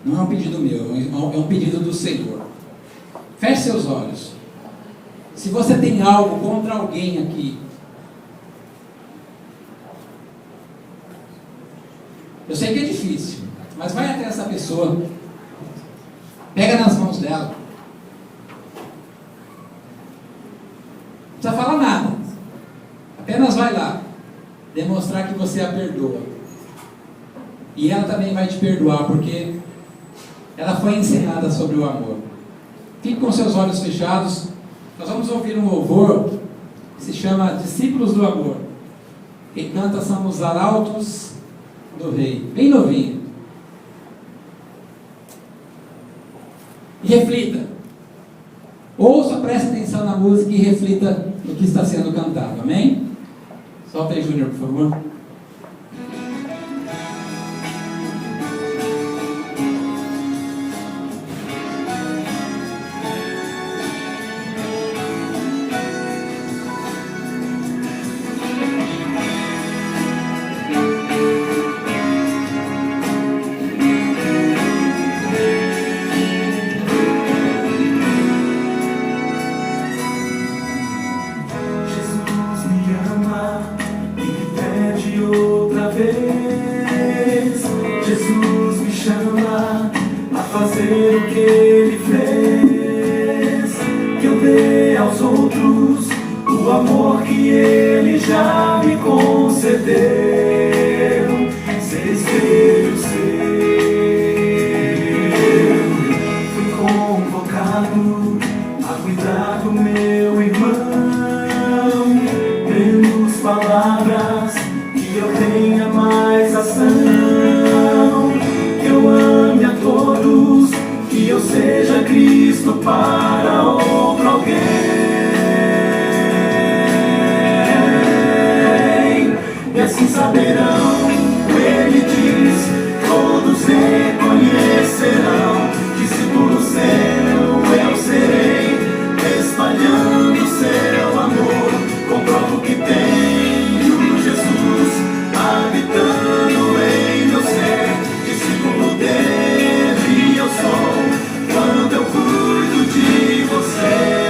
Não é um pedido meu, é um pedido do Senhor. Feche seus olhos. Se você tem algo contra alguém aqui, eu sei que é difícil, mas vai até essa pessoa, pega nas mãos dela, não precisa falar nada, apenas vai lá, demonstrar que você a perdoa, e ela também vai te perdoar, porque ela foi ensinada sobre o amor. Fique com seus olhos fechados. Nós vamos ouvir um louvor que se chama Discípulos do Amor. Quem canta são os Arautos do Rei, bem novinho. E reflita. Ouça, preste atenção na música e reflita no que está sendo cantado. Amém? Solta aí, Júnior, por favor. Fazer o que Ele fez, que eu dê aos outros o amor que Ele já me concedeu, ser espelho seu. Fui convocado a cuidar do meu irmão, menos palavras, que eu tenha mais ação, que eu ame a todos, que eu seja Cristo para outro alguém. E assim saberão, Ele diz, todos reconhecerão, discípulo seu eu serei, espalhando seu amor, comprovo que tenho Jesus habitando em meu ser, discípulo dele eu sou, quando eu cuido de você.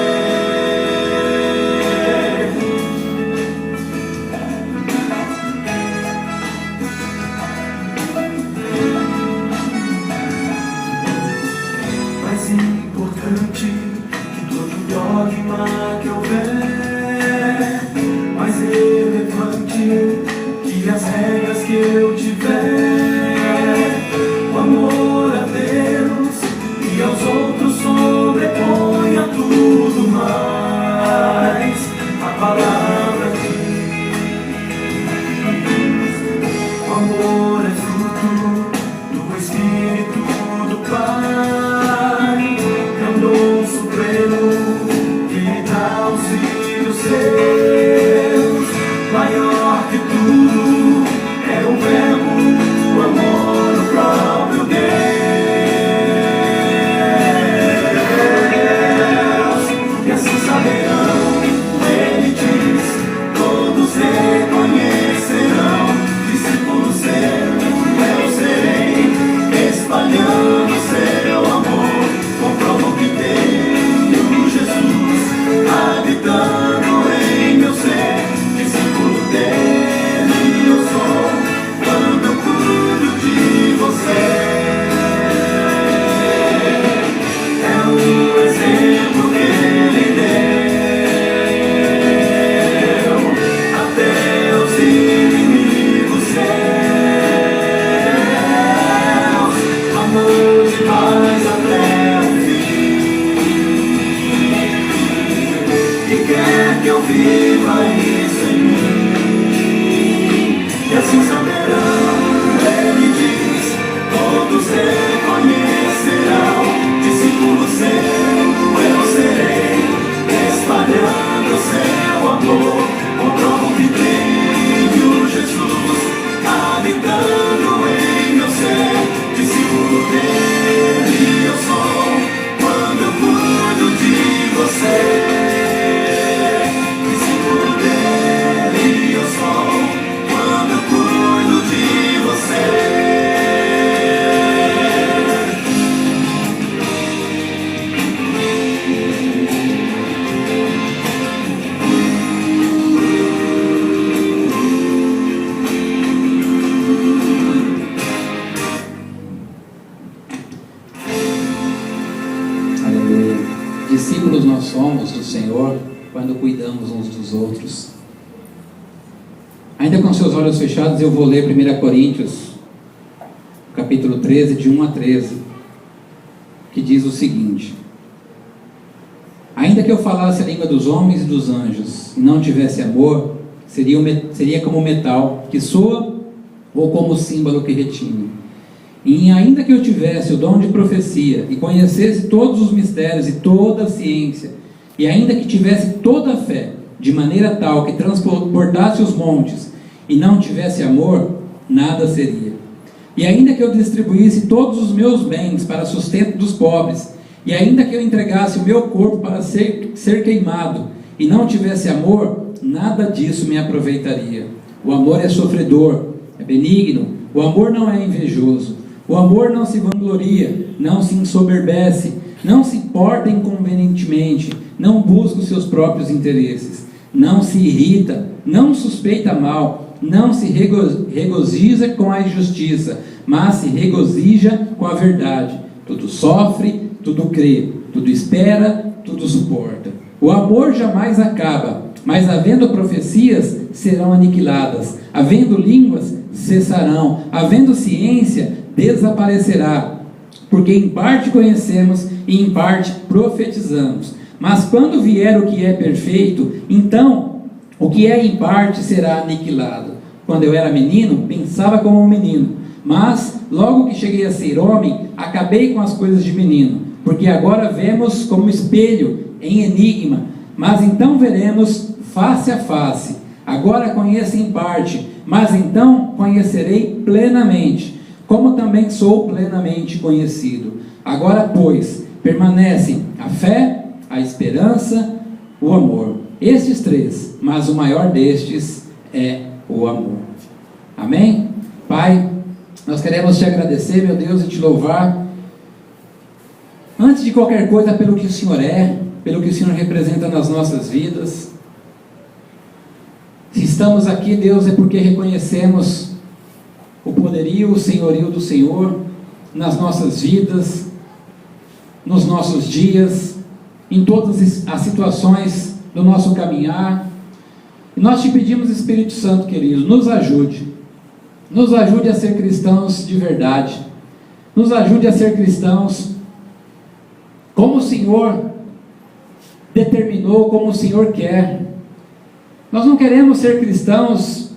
viva isso em mim. E assim saberão, ele diz, todos reconhecerão, discípulo seu eu serei, espalhando seu amor, comprovo que tenho Jesus habitando em meu ser, discípulo dele eu sou, quando eu cuido de você. Discípulo dele eu sou, quando eu cuido de você. Aleluia. Discípulos nós somos do Senhor quando cuidamos uns dos outros. Ainda com seus olhos fechados, eu vou ler 1 Coríntios, capítulo 13, de 1 a 13, que diz o seguinte: ainda que eu falasse a língua dos homens e dos anjos, e não tivesse amor, seria como metal que soa, ou como símbolo que retine. E ainda que eu tivesse o dom de profecia, e conhecesse todos os mistérios e toda a ciência, e ainda que tivesse toda a fé, de maneira tal que transportasse os montes, e não tivesse amor, nada seria. E ainda que eu distribuísse todos os meus bens para sustento dos pobres, e ainda que eu entregasse o meu corpo para ser queimado, e não tivesse amor, nada disso me aproveitaria. O amor é sofredor, é benigno, o amor não é invejoso, o amor não se vangloria, não se ensoberbece, não se porta inconvenientemente, não busca os seus próprios interesses, não se irrita, não suspeita mal, não se regozija com a injustiça, mas se regozija com a verdade. Tudo sofre, tudo crê, tudo espera, tudo suporta. O amor jamais acaba, mas havendo profecias, serão aniquiladas, havendo línguas, cessarão, havendo ciência, desaparecerá, porque em parte conhecemos e em parte profetizamos. Mas quando vier o que é perfeito, então o que é em parte será aniquilado. Quando eu era menino, pensava como um menino, mas logo que cheguei a ser homem, acabei com as coisas de menino, porque agora vemos como espelho, em enigma, mas então veremos face a face. Agora conheço em parte, mas então conhecerei plenamente, como também sou plenamente conhecido. Agora, pois, permanecem a fé, a esperança, o amor. Estes três, mas o maior destes é o amor. Amém? Pai, nós queremos te agradecer, meu Deus, e te louvar, antes de qualquer coisa, pelo que o Senhor é, pelo que o Senhor representa nas nossas vidas. Se estamos aqui, Deus, é porque reconhecemos o poderio, o senhorio do Senhor nas nossas vidas, nos nossos dias, em todas as situações do nosso caminhar. E nós te pedimos, Espírito Santo querido, nos ajude a ser cristãos de verdade, nos ajude a ser cristãos como o Senhor determinou, como o Senhor quer. Nós não queremos ser cristãos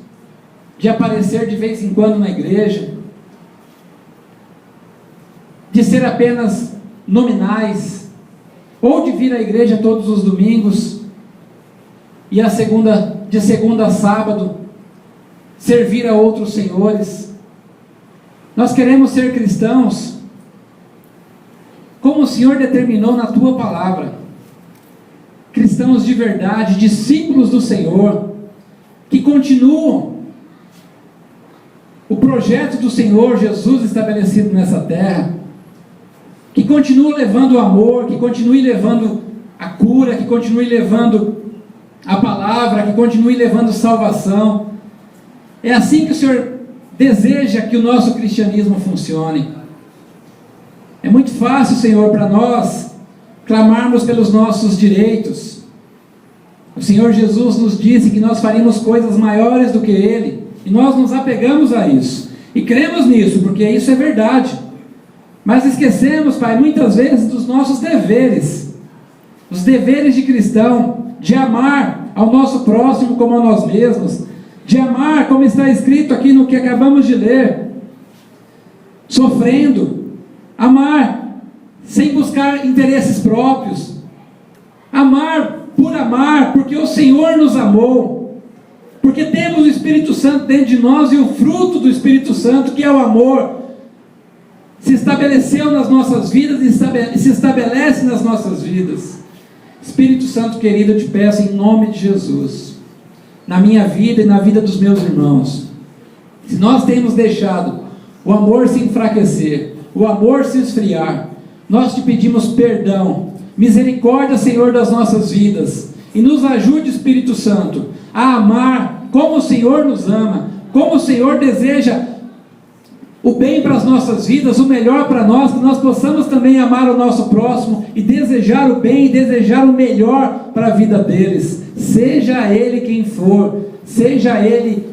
de aparecer de vez em quando na igreja, de ser apenas nominais, ou de vir à igreja todos os domingos e de segunda a sábado servir a outros senhores. Nós queremos ser cristãos como o Senhor determinou na tua palavra, cristãos de verdade, discípulos do Senhor, que continuam o projeto do Senhor Jesus estabelecido nessa terra, que continua levando o amor, que continue levando a cura, que continue levando a palavra, que continue levando salvação. É assim que o Senhor deseja que o nosso cristianismo funcione. É muito fácil, Senhor, para nós clamarmos pelos nossos direitos. O Senhor Jesus nos disse que nós faríamos coisas maiores do que Ele, e nós nos apegamos a isso, e cremos nisso, porque isso é verdade. Mas esquecemos, Pai, muitas vezes dos nossos deveres, os deveres de cristão, de amar ao nosso próximo como a nós mesmos, de amar, como está escrito aqui no que acabamos de ler, sofrendo, amar sem buscar interesses próprios, amar por amar, porque o Senhor nos amou, porque temos o Espírito Santo dentro de nós, e o fruto do Espírito Santo, que é o amor, se estabeleceu nas nossas vidas e se estabelece nas nossas vidas. Espírito Santo querido, eu te peço em nome de Jesus, na minha vida e na vida dos meus irmãos, se nós temos deixado o amor se enfraquecer, o amor se esfriar, nós te pedimos perdão, misericórdia, Senhor, das nossas vidas, e nos ajude, Espírito Santo, a amar como o Senhor nos ama, como o Senhor deseja o bem para as nossas vidas, o melhor para nós, que nós possamos também amar o nosso próximo e desejar o bem, e desejar o melhor para a vida deles, seja ele quem for, seja ele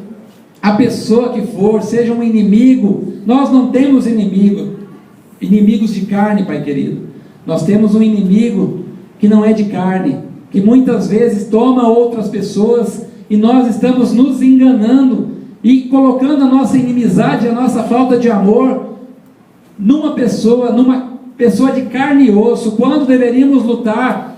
a pessoa que for, seja um inimigo. Nós não temos inimigos de carne, Pai querido, nós temos um inimigo que não é de carne, que muitas vezes toma outras pessoas, e nós estamos nos enganando, e colocando a nossa inimizade, a nossa falta de amor numa pessoa de carne e osso, quando deveríamos lutar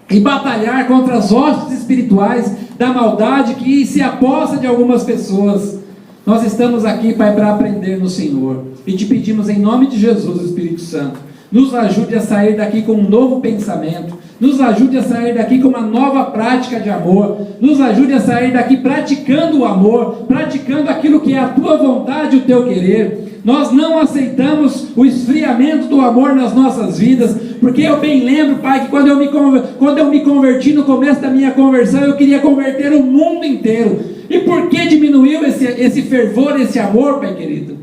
e batalhar contra as hostes espirituais da maldade que se aposta de algumas pessoas. Nós estamos aqui, Pai, para aprender no Senhor, e te pedimos em nome de Jesus, Espírito Santo, nos ajude a sair daqui com um novo pensamento, nos ajude a sair daqui com uma nova prática de amor, nos ajude a sair daqui praticando o amor, praticando aquilo que é a tua vontade e o teu querer. Nós não aceitamos o esfriamento do amor nas nossas vidas, porque eu bem lembro, Pai, que quando eu me converti, no começo da minha conversão, eu queria converter o mundo inteiro. E por que diminuiu esse fervor, esse amor, Pai querido?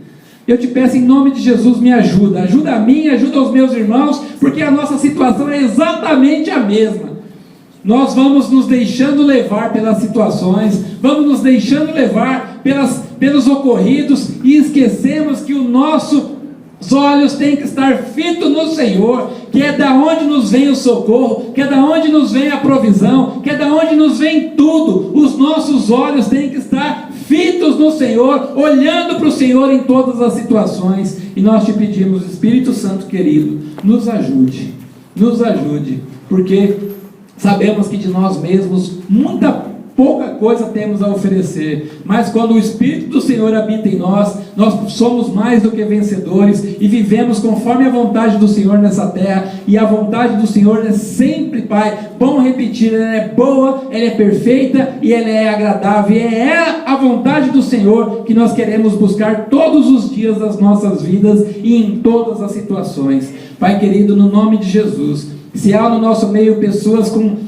Eu te peço em nome de Jesus, me ajuda a mim, ajuda os meus irmãos, porque a nossa situação é exatamente a mesma. Nós vamos nos deixando levar pelas situações, vamos nos deixando levar pelos ocorridos, e esquecemos que os nossos olhos têm que estar fitos no Senhor, que é da onde nos vem o socorro, que é da onde nos vem a provisão, que é da onde nos vem tudo. Os nossos olhos têm que estar fitos no Senhor, olhando para o Senhor em todas as situações. E nós te pedimos, Espírito Santo querido, nos ajude, porque sabemos que de nós mesmos pouca coisa temos a oferecer, mas quando o Espírito do Senhor habita em nós, nós somos mais do que vencedores, e vivemos conforme a vontade do Senhor nessa terra. E a vontade do Senhor é sempre, Pai, bom repetir, ela é boa, ela é perfeita e ela é agradável, e é a vontade do Senhor que nós queremos buscar todos os dias das nossas vidas e em todas as situações. Pai querido, no nome de Jesus, se há no nosso meio pessoas com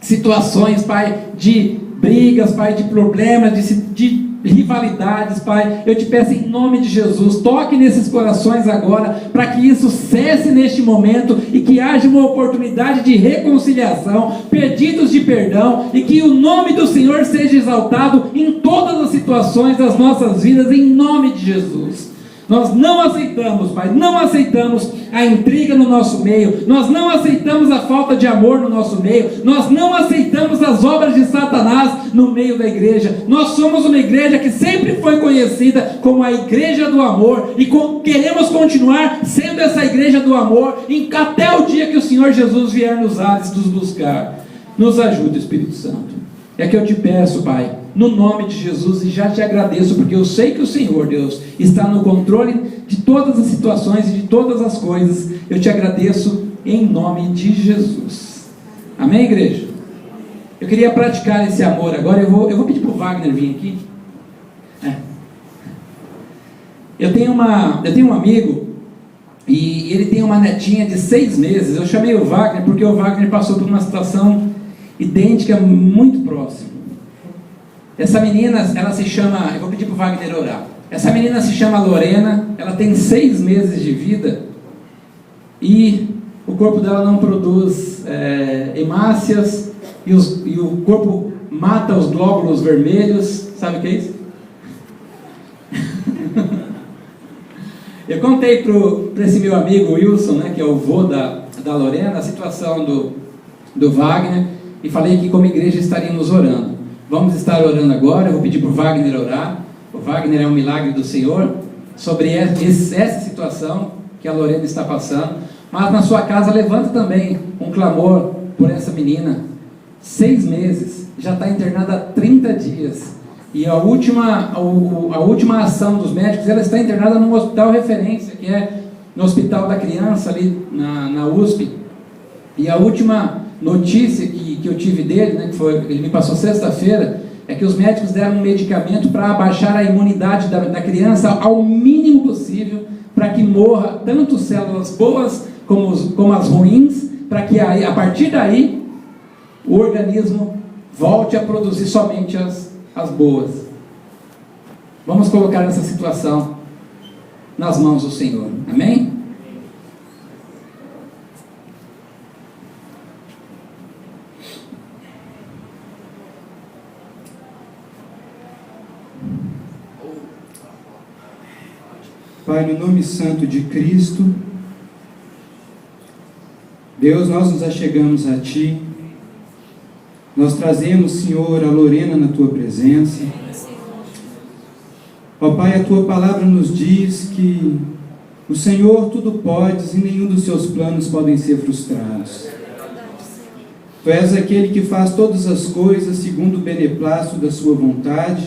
situações, Pai, de brigas, Pai, de problemas, de rivalidades, Pai, eu te peço em nome de Jesus, toque nesses corações agora, para que isso cesse neste momento, e que haja uma oportunidade de reconciliação, pedidos de perdão, e que o nome do Senhor seja exaltado em todas as situações das nossas vidas, em nome de Jesus. Nós não aceitamos, Pai, não aceitamos a intriga no nosso meio, nós não aceitamos a falta de amor no nosso meio, nós não aceitamos as obras de Satanás no meio da igreja. Nós somos uma igreja que sempre foi conhecida como a igreja do amor, e queremos continuar sendo essa igreja do amor até o dia que o Senhor Jesus vier nos ares nos buscar. Nos ajude, Espírito Santo, é que eu te peço, Pai, no nome de Jesus, e já te agradeço, porque eu sei que o Senhor, Deus, está no controle de todas as situações e de todas as coisas. Eu te agradeço em nome de Jesus. Amém, igreja? Eu queria praticar esse amor agora. Eu vou pedir para o Wagner vir aqui. Eu tenho um amigo, e ele tem uma netinha de 6 meses. Eu chamei o Wagner porque o Wagner passou por uma situação idêntica, muito próxima. Essa menina, ela se chama, eu vou pedir para o Wagner orar. Essa menina se chama Lorena, ela tem 6 meses de vida, e o corpo dela não produz hemácias, e o corpo mata os glóbulos vermelhos. Sabe o que é isso? Eu contei para esse meu amigo Wilson, né, que é o vô da Lorena, a situação do Wagner, e falei que como igreja estaríamos orando. Vamos estar orando agora. Eu vou pedir para o Wagner orar. O Wagner é um milagre do Senhor sobre essa situação que a Lorena está passando. Mas na sua casa levanta também um clamor por essa menina. 6 meses, já está internada há 30 dias. E a última ação dos médicos, ela está internada num hospital referência, que é no Hospital da Criança, ali na USP. E a última notícia que eu tive dele, né, ele me passou sexta-feira, é que os médicos deram um medicamento para abaixar a imunidade da criança ao mínimo possível, para que morra tanto células boas como as ruins, para que aí, a partir daí o organismo volte a produzir somente as boas. Vamos colocar essa situação nas mãos do Senhor. Amém? Pai, no nome santo de Cristo, Deus, nós nos achegamos a Ti, nós trazemos, Senhor, a Lorena na Tua presença. Ó Pai, a Tua palavra nos diz que o Senhor tudo podes e nenhum dos Seus planos podem ser frustrados. Tu és aquele que faz todas as coisas segundo o beneplácito da Sua vontade.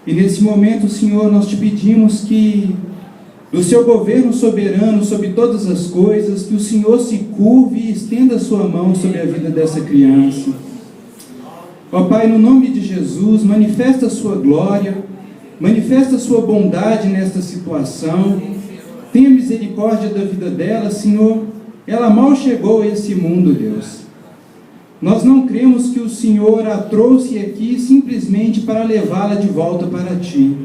E nesse momento, Senhor, nós te pedimos que do Seu governo soberano sobre todas as coisas, que o Senhor se curve e estenda a Sua mão sobre a vida dessa criança. Ó Pai, no nome de Jesus, manifesta a Sua glória, manifesta a Sua bondade nesta situação. Tenha misericórdia da vida dela, Senhor. Ela mal chegou a esse mundo, Deus. Nós não cremos que o Senhor a trouxe aqui simplesmente para levá-la de volta para Ti.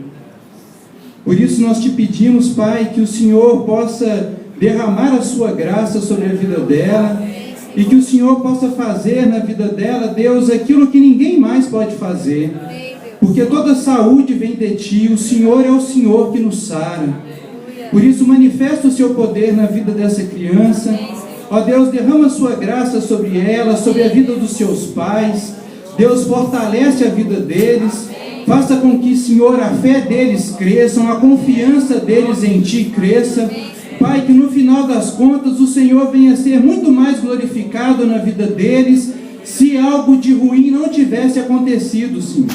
Por isso nós te pedimos, Pai, que o Senhor possa derramar a Sua graça sobre a vida dela e que o Senhor possa fazer na vida dela, Deus, aquilo que ninguém mais pode fazer. Porque toda saúde vem de Ti, o Senhor é o Senhor que nos sara. Por isso manifesta o Seu poder na vida dessa criança. Ó Deus, derrama a Sua graça sobre ela, sobre a vida dos seus pais. Deus, fortalece a vida deles. Faça com que, Senhor, a fé deles cresça, a confiança deles em Ti cresça. Pai, que no final das contas o Senhor venha a ser muito mais glorificado na vida deles, se algo de ruim não tivesse acontecido, Senhor.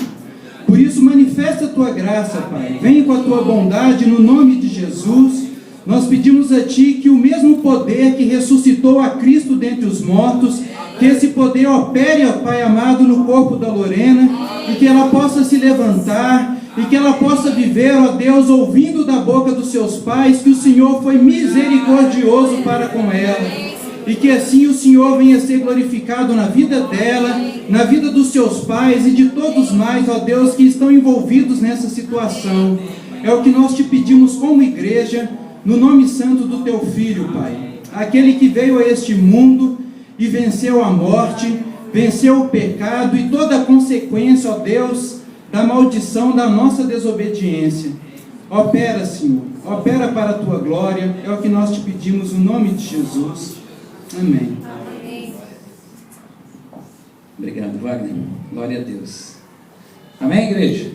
Por isso, manifesta a Tua graça, Pai. Vem com a Tua bondade, no nome de Jesus. Nós pedimos a Ti que o mesmo poder que ressuscitou a Cristo dentre os mortos, que esse poder opere, ó Pai amado, no corpo da Lorena, e que ela possa se levantar, e que ela possa viver, ó Deus, ouvindo da boca dos seus pais, que o Senhor foi misericordioso para com ela, e que assim o Senhor venha ser glorificado na vida dela, na vida dos seus pais e de todos mais, ó Deus, que estão envolvidos nessa situação. É o que nós te pedimos como igreja, no nome santo do Teu Filho, Pai, aquele que veio a este mundo e venceu a morte, venceu o pecado e toda a consequência, ó Deus, da maldição da nossa desobediência. Opera, Senhor, opera para a Tua glória, é o que nós te pedimos no nome de Jesus. Amém. Obrigado, Wagner. Glória a Deus. Amém, igreja?